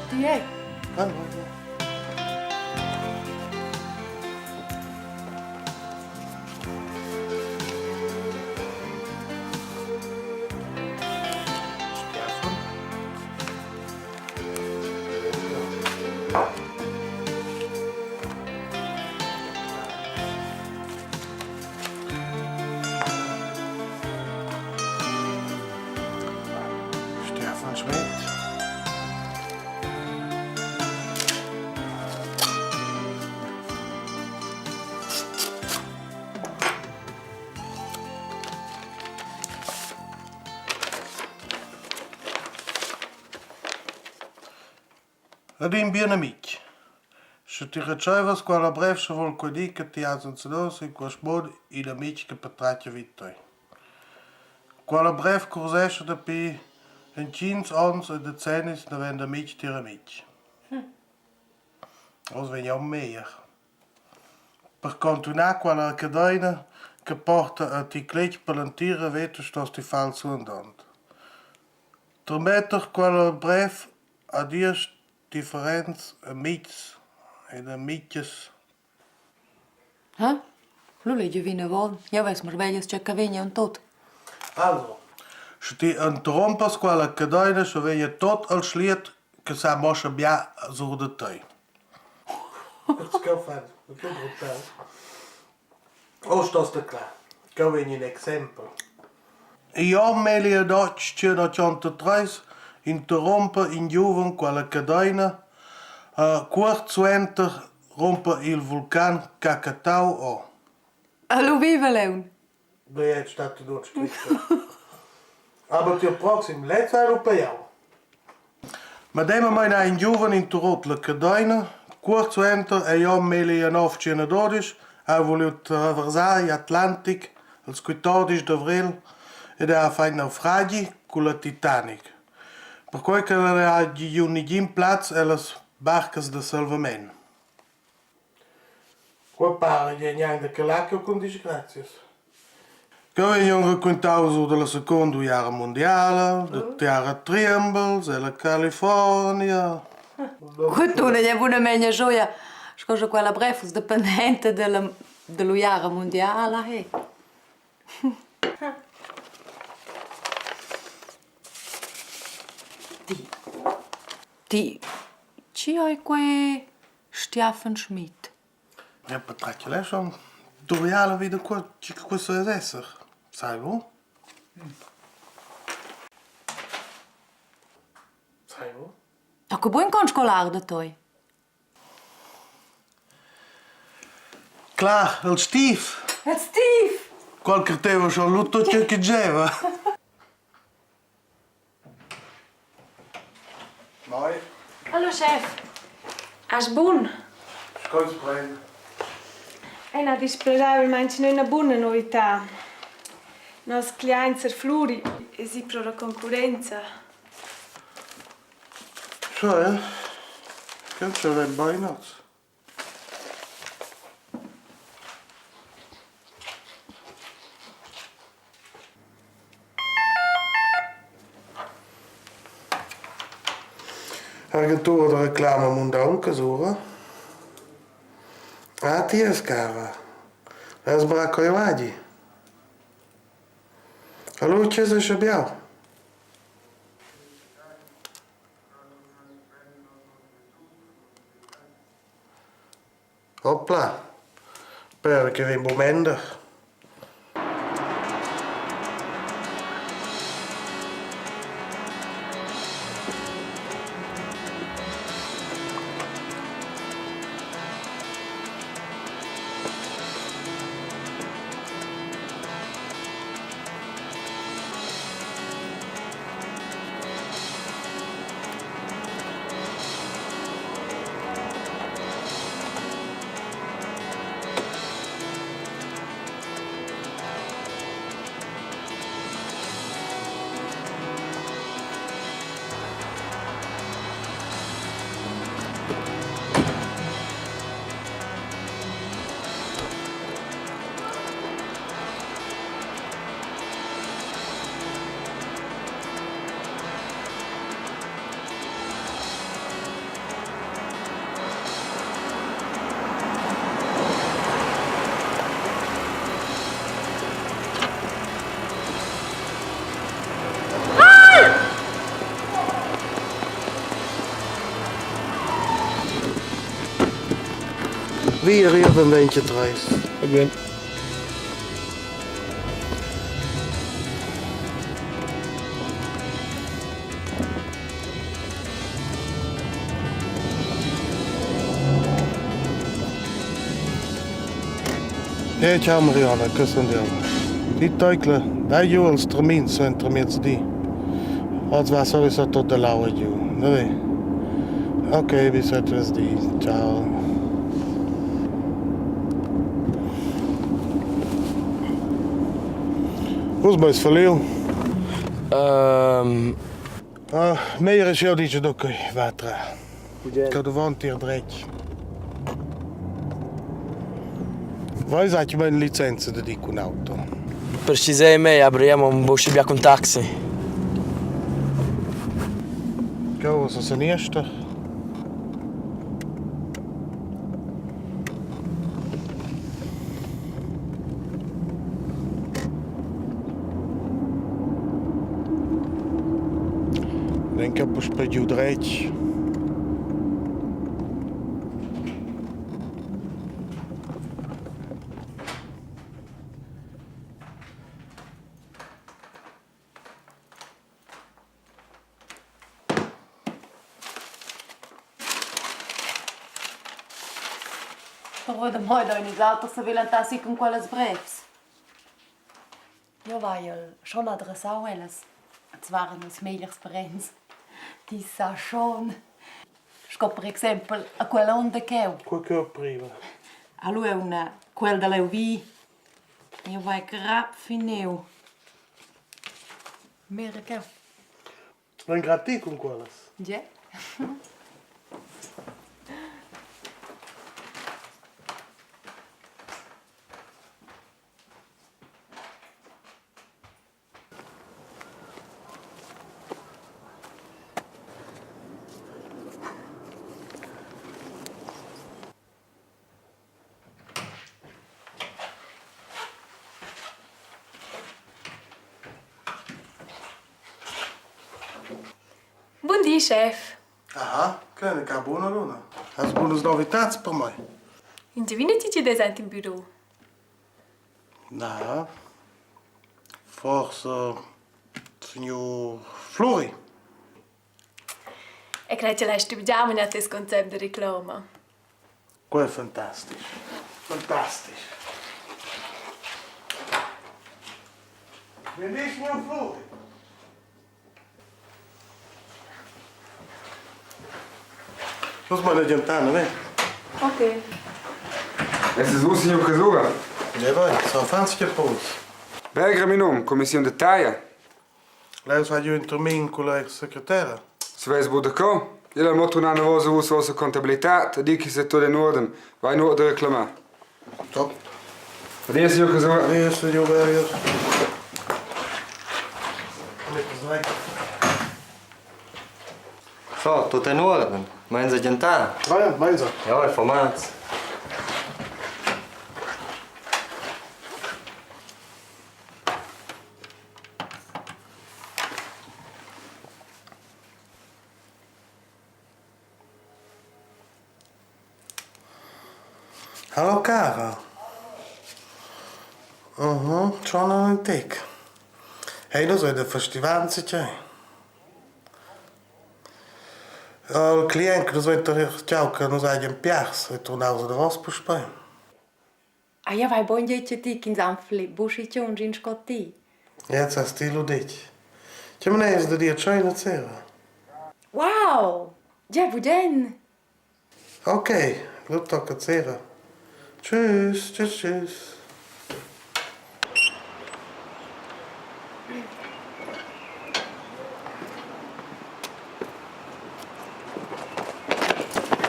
Die è? Stefan Schmidt. Adin bien amic. Se ti ricevas quella breve se vuol dire che ti ha senzato in questo modo il amico che patrattia vitoi. Quella breve corsesce da pi in 15 ans e decennis da vende amici tir amici. Os veniamo mehr. Per continuare quella cadena che porta a ti clic per l'antire vete stos ti falso andando. Termetter quella breve a dies differenz amics ed amiches. Hä? Lu legge vina von. Ja ves mer veglias c'è che vegna un tot. Also, se ti interrompas quella cadena se vegna tot al schliet che sa moscia bia sur de te. Das kann fan, das ist brutal. Oh, stos da klar. Kan vegna un exempel. Io melia doc 1903 interrompe in Juven quella cadena kurz zuenter rompe il vulcan Krakatau o. Allo viva leun. Beh, è stato dort scritto. Aber die proxim letzte europeo. Ma dema mai na in Juven in Torot la cadena, kurz zuenter e io melia 1912 ha voluto traversare l'Atlantic il 14 d'avril ed ha fatto naufragi con la Titanic. Per cui che era gli unigin plats e le barcas de salvament. Qua pare che neanche che l'acqua con disgrazias. Che abbiamo raccontato della seconda guerra mondiale, de Terra Trembles e la California. Quanto ne è una megna gioia. Scusa quella brefus dipendente della guerra mondiale. Hey. Ti ci hai que Stefan Schmidt. Ja, patratje les van. Door jaren weer questo è esser. Sai wo? Sai wo? A che buon con scolar da toi. Klaar, el Steve. Het Steve. Qualche tempo schon lutto che geva. Mooi. Hallo chef. As bun. Scoot prendere. E na disperabile manci noi una buona novità. Nos clienti fluri e si pro la concorrenza. Zo, hè? Kent zo net bijna. Agentura de reclame mundanke zoeken. Ah, tia scava. La sbracco i vaggi. Allora c'è se abbiamo. Hopla. Spero che vi bomender. Wir arriben 23. Va bene. Ciao Mariana, cosa andiamo? Ti tocca, dai giù al straminzo entro mezzodì. Oggi va sowieso tutto dell'acqua giù, dai? Ok, bis Wednesday. Ciao. Was bist du verliehen? Meer is jou die je ook water. Ik had de wand hier direct. Voi sai che in licenza di dico un auto. Precisamente, apriamo un buscio via con taxi. Cosa se niente? Denk op een beetje dreig. Però da mai da iniziato se vilantassi con quelle breves. Io vai schon adressau elles. Es waren uns megliers parents. Die sa schon. Sco per esempio a quella onda che ho. Quel che ho prima. A lui è una quel da leuvi. Io vai grap fineu. Mere che. Ben gratis con quelles. Ja. Bom dia, chefe. Aha, kleine che buona luna. Has buonas novidades per me? Indovina ti ci desent in bureau? No. Forse signor Flori. E credo che lei studiamo in questo concept di reclama. Quel è fantastico. Fantastico. Vedi signor Flori? Los mal adiantando, vem? Ok. Es ist o signor Casura. Ja, vai, só faz que pôs. Berger meu nome, comissão de taia. Lei vai de termine com a secretária. Se vais boa cá, ele moet toen aan de woze woes onze contabiliteit, die kies het tot in orde. Wij nooit reclamen. Top. Adeus, signor Casura. Adeus, signor Berger. So, tot in orde. Meinen Sie adiantar? Vai, mais um. Ja, informados. Hallo, Karel. Schon een tik. Hey, dat is de festival, zit jij. O cliente que nos vai ter tchau que nos há de piars, vai tornar-se de vosso por Espanha. A ja vai bon jeće ti kin zamfli, bušiće un žin škoti. Jetzt hast du iludit. Ce mă ne-ai de dia ce na cera? Wow! Ja, buden! Ok, lu toca cera. Tschüss, tschüss, tschüss.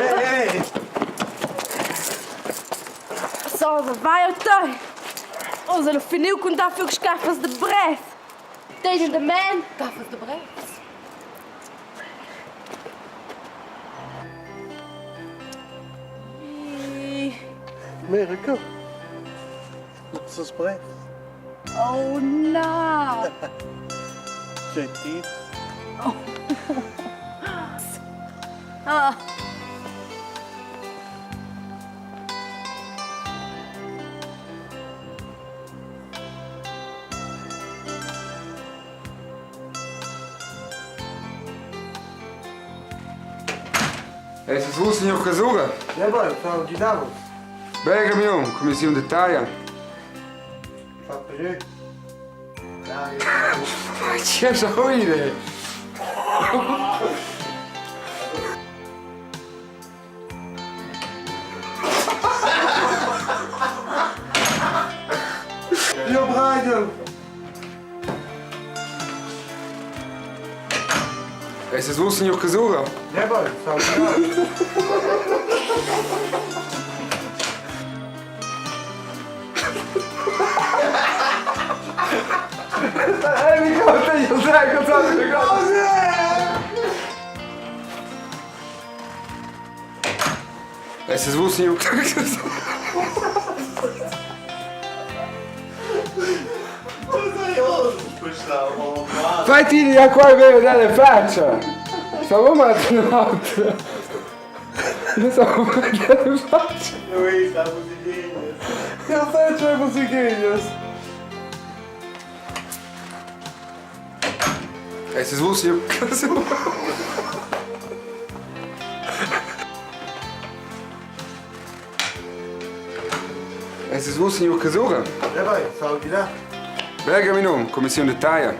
Hey! So, vai ao teu. Onze lo finiu com da fugs capas de bref. Tegen de man. Tafels de brev. Miracle. Dat is bref. Oh, no. Gentil. Ah. Esses russos não casura. Ja, boy, só guidamos. Pega, meu, comissão de taia. Papel. Tinha já ouído. Jo, Brian. Esses russos não casura. Ja, boy, só guidamos. Ai, me conta aí, o Zé, que eu tô ligado. Esses russos não casura. Vai tirar qua bene dalle faccia! Stavo mattinando! Non stavo dalle faccia! Eu sei, musiquinhas. Esses russos não casura. Esses russos não casura. Ja, boy, só guidamos. Pega, meu, comissão de taia.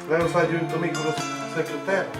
Vamos fazer comigo com o secretário.